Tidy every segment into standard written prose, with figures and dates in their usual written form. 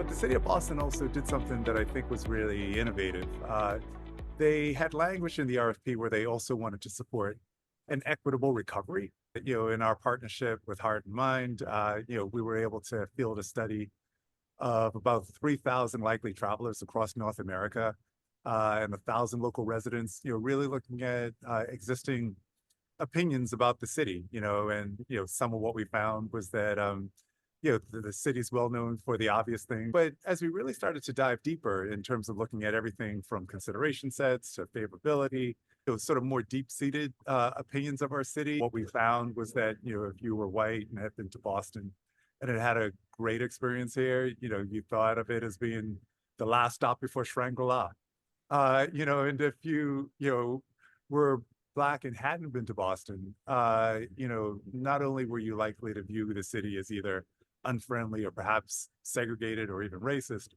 The city of Boston also did something that I think was really innovative. They had language in the RFP where they also wanted to support an equitable recovery. In our partnership with Heart and Mind, we were able to field a study of about 3,000 likely travelers across North America and 1,000 local residents, really looking at existing opinions about the city, and, some of what we found was that, the city's well known for the obvious thing. But as we really started to dive deeper in terms of looking at everything from consideration sets to favorability, those sort of more deep-seated opinions of our city, what we found was that, if you were white and had been to Boston and had had a great experience here, you thought of it as being the last stop before Shangri-La. And if you were Black and hadn't been to Boston, not only were you likely to view the city as either unfriendly or perhaps segregated or even racist,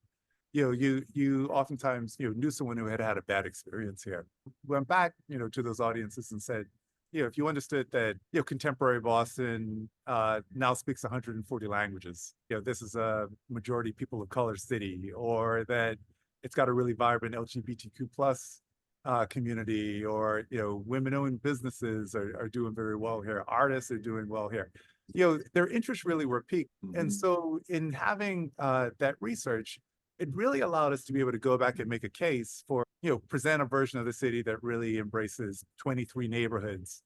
you oftentimes, knew someone who had had a bad experience here. Went back, to those audiences and said, if you understood that, contemporary Boston now speaks 140 languages, this is a majority people of color city, or that it's got a really vibrant LGBTQ plus community, or women-owned businesses are doing very well here. Artists are doing well here. Their interests really were piqued, and so in having that research, it really allowed us to be able to go back and make a case for present a version of the city that really embraces 23 neighborhoods.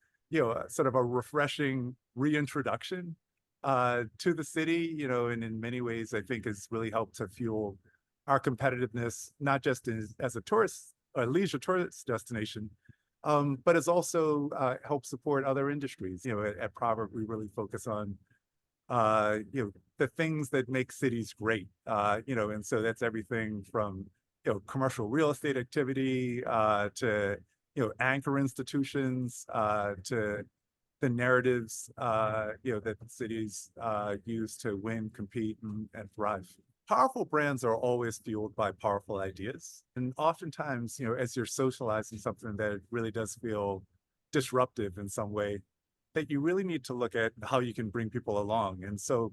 Sort of a refreshing reintroduction to the city. And in many ways, I think has really helped to fuel our competitiveness, not just as a tourist, a leisure tourist destination, but has also helped support other industries. At Proverb, we really focus on, the things that make cities great, and so that's everything from, commercial real estate activity to, anchor institutions to the narratives, that cities use to win, compete, and thrive. Powerful brands are always fueled by powerful ideas. And oftentimes, as you're socializing something that really does feel disruptive in some way, that you really need to look at how you can bring people along. And so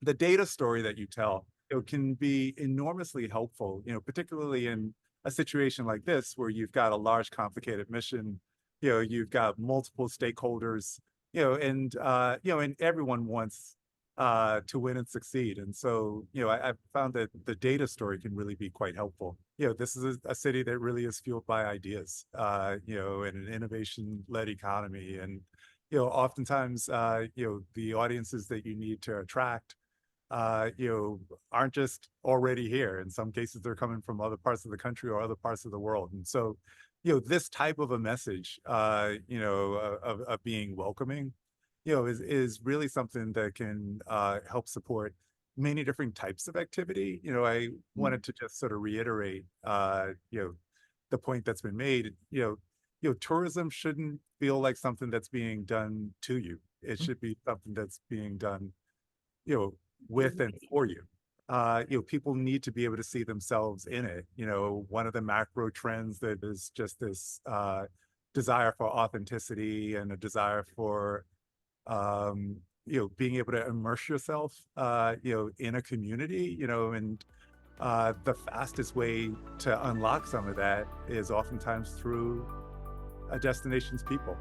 the data story that you tell, can be enormously helpful, particularly in a situation like this, where you've got a large, complicated mission, you've got multiple stakeholders, and everyone wants to win and succeed. And so, I've found that the data story can really be quite helpful. This is a city that really is fueled by ideas, and an innovation-led economy. And, oftentimes, the audiences that you need to attract, aren't just already here. In some cases, they're coming from other parts of the country or other parts of the world. And so, this type of a message, of being welcoming, is really something that can help support many different types of activity. I wanted to just sort of reiterate, the point that's been made. Tourism shouldn't feel like something that's being done to you. It should be something that's being done, with and for you. People need to be able to see themselves in it. One of the macro trends that is just this desire for authenticity and a desire for being able to immerse yourself, in a community, and the fastest way to unlock some of that is oftentimes through a destination's people.